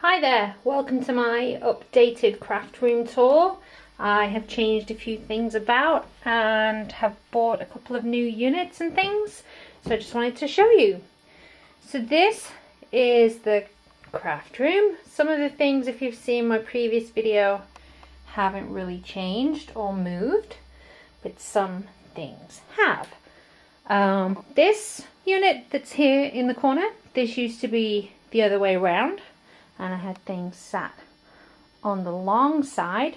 Hi there, welcome to my updated craft room tour. I have changed a few things about and have bought a couple of new units and things, so I just wanted to show you. So this is the craft room. Some of the things, if you've seen my previous video, haven't really changed or moved, but some things have. This unit that's here in the corner, this used to be the other way around. And I had things sat on the long side.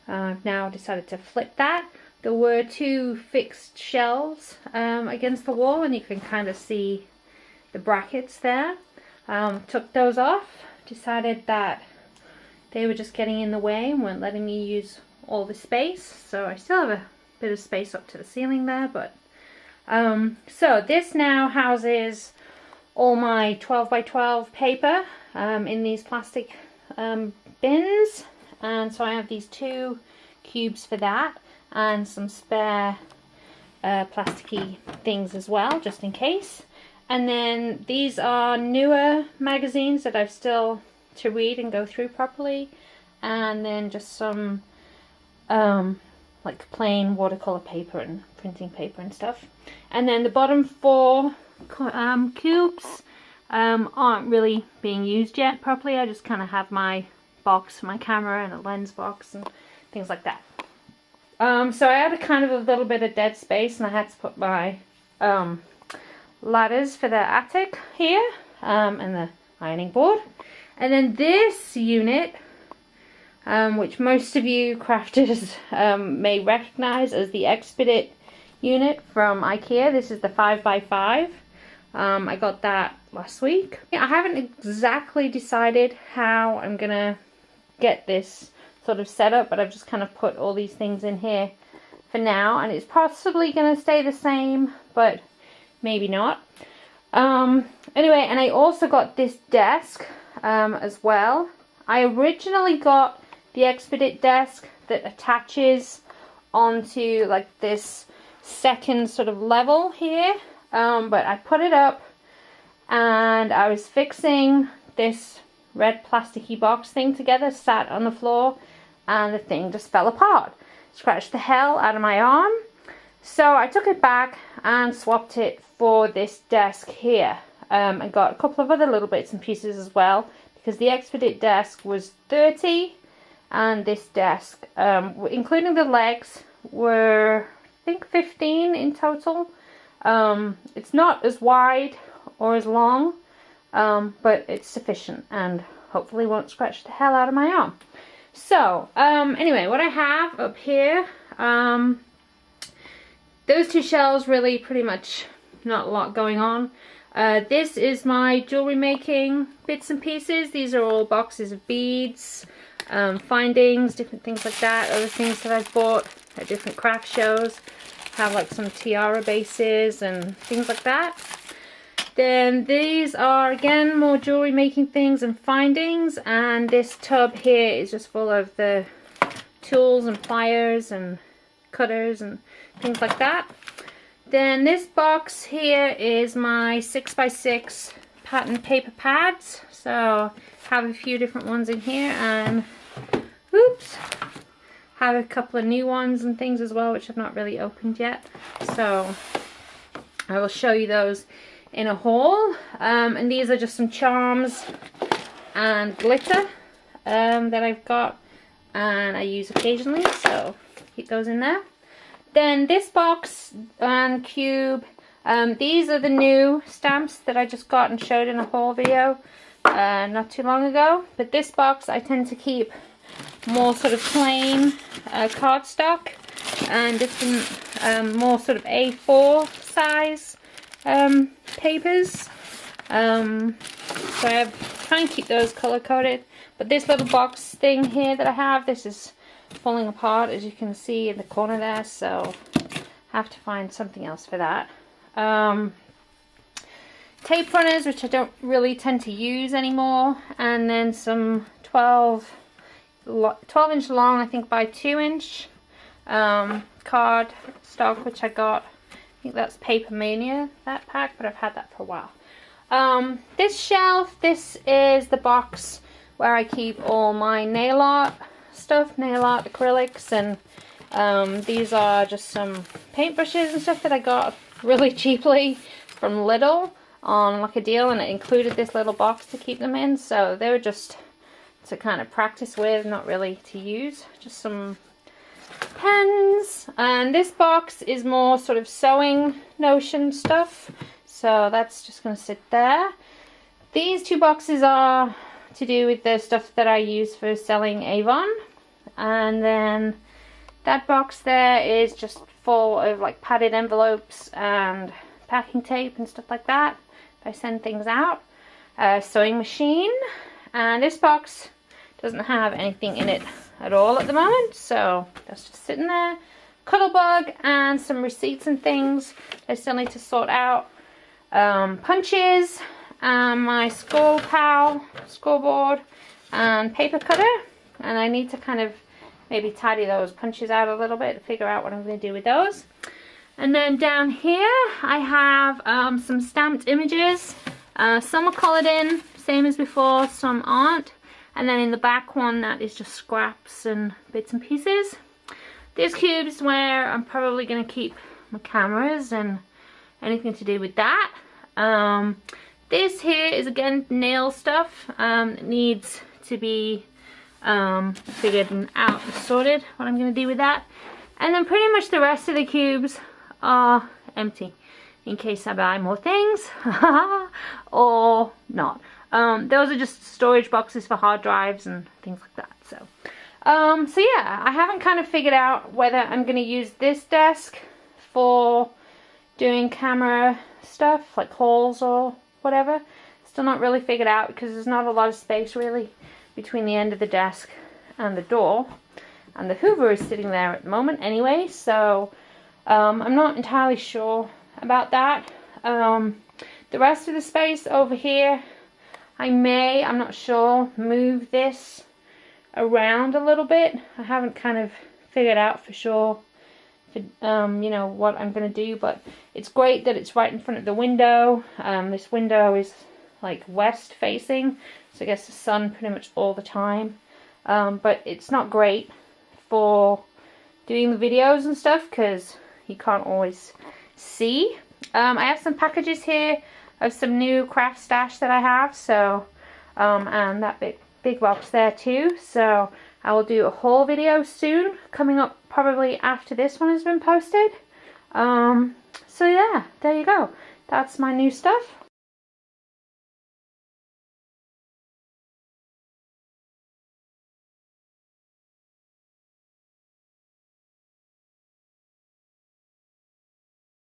I've now decided to flip that. There were two fixed shelves against the wall, and you can kind of see the brackets there. Took those off, decided that they were just getting in the way and weren't letting me use all the space. So I still have a bit of space up to the ceiling there, but so this now houses all my 12 by 12 paper in these plastic bins, and so I have these two cubes for that and some spare plasticky things as well, just in case. And then these are newer magazines that I've still to read and go through properly, and then just some like plain watercolor paper and printing paper and stuff. And then the bottom four cubes aren't really being used yet properly. I just kind of have my box for my camera and a lens box and things like that. So I had a kind of a little bit of dead space, and I had to put my ladders for the attic here and the ironing board. And then this unit, which most of you crafters may recognize as the Expedit unit from IKEA. This is the 5x5. I got that last week. I haven't exactly decided how I'm gonna get this sort of set up, but I've just kind of put all these things in here for now, and it's possibly gonna stay the same, but maybe not. Anyway, and I also got this desk as well. I originally got the Expedit desk that attaches onto like this second sort of level here, but I put it up and I was fixing this red plasticky box thing together, sat on the floor, and the thing just fell apart. Scratched the hell out of my arm. So I took it back and swapped it for this desk here. I got a couple of other little bits and pieces as well, because the Expedit desk was 30 and this desk, including the legs, were I think 15 in total. It's not as wide or as long, but it's sufficient and hopefully won't scratch the hell out of my arm. So anyway, what I have up here, those two shelves, really pretty much not a lot going on. This is my jewelry making bits and pieces. These are all boxes of beads, findings, different things like that, other things that I've bought at different craft shows. Have like some tiara bases and things like that. Then these are again more jewelry making things and findings, and this tub here is just full of the tools and pliers and cutters and things like that. Then this box here is my 6x6 pattern paper pads, so have a few different ones in here, and oops, have a couple of new ones and things as well, which I've not really opened yet, so I will show you those in a haul. And these are just some charms and glitter that I've got and I use occasionally, so keep those in there. Then this box and cube, these are the new stamps that I just got and showed in a haul video not too long ago. But this box I tend to keep more sort of plain cardstock and different more sort of A4 size papers. So I try and keep those color coded. But this little box thing here that I have, this is falling apart, as you can see in the corner there, so I have to find something else for that. Tape runners, which I don't really tend to use anymore, and then some 12 inch long, I think by 2 inch card stock, which I got, I think that's Paper Mania, that pack, but I've had that for a while. This shelf, this is the box where I keep all my nail art stuff, nail art acrylics, and these are just some paintbrushes and stuff that I got really cheaply from Lidl on like a deal, and it included this little box to keep them in, so they were just to kind of practice with, not really to use. Just some pens, and this box is more sort of sewing notion stuff, so that's just going to sit there. These two boxes are to do with the stuff that I use for selling Avon, and then that box there is just full of like padded envelopes and packing tape and stuff like that. I send things out. Sewing machine, and this box doesn't have anything in it at all at the moment, so that's just sitting there. Cuddle bug and some receipts and things I still need to sort out. Punches, my scoreboard and paper cutter, and I need to kind of maybe tidy those punches out a little bit to figure out what I'm going to do with those. And then down here I have some stamped images. Some are coloured in, same as before, some aren't. And then in the back one, that is just scraps and bits and pieces. These cubes where I'm probably going to keep my cameras and anything to do with that. This here is again nail stuff. It needs to be figured out and sorted what I'm going to do with that. And then pretty much the rest of the cubes are empty in case I buy more things or not. Those are just storage boxes for hard drives and things like that. So yeah, I haven't kind of figured out whether I'm going to use this desk for doing camera stuff like hauls or whatever. Still not really figured out because there's not a lot of space really between the end of the desk and the door, and the Hoover is sitting there at the moment anyway, so I'm not entirely sure about that. The rest of the space over here, I'm not sure, move this around a little bit. I haven't kind of figured out for sure for, you know, what I'm going to do, but it's great that it's right in front of the window. This window is like west facing, so I guess the sun pretty much all the time, but it's not great for doing the videos and stuff because you can't always see. I have some packages here of some new craft stash that I have, so and that big box there too, so I will do a haul video soon, coming up probably after this one has been posted. So yeah, there you go, that's my new stuff.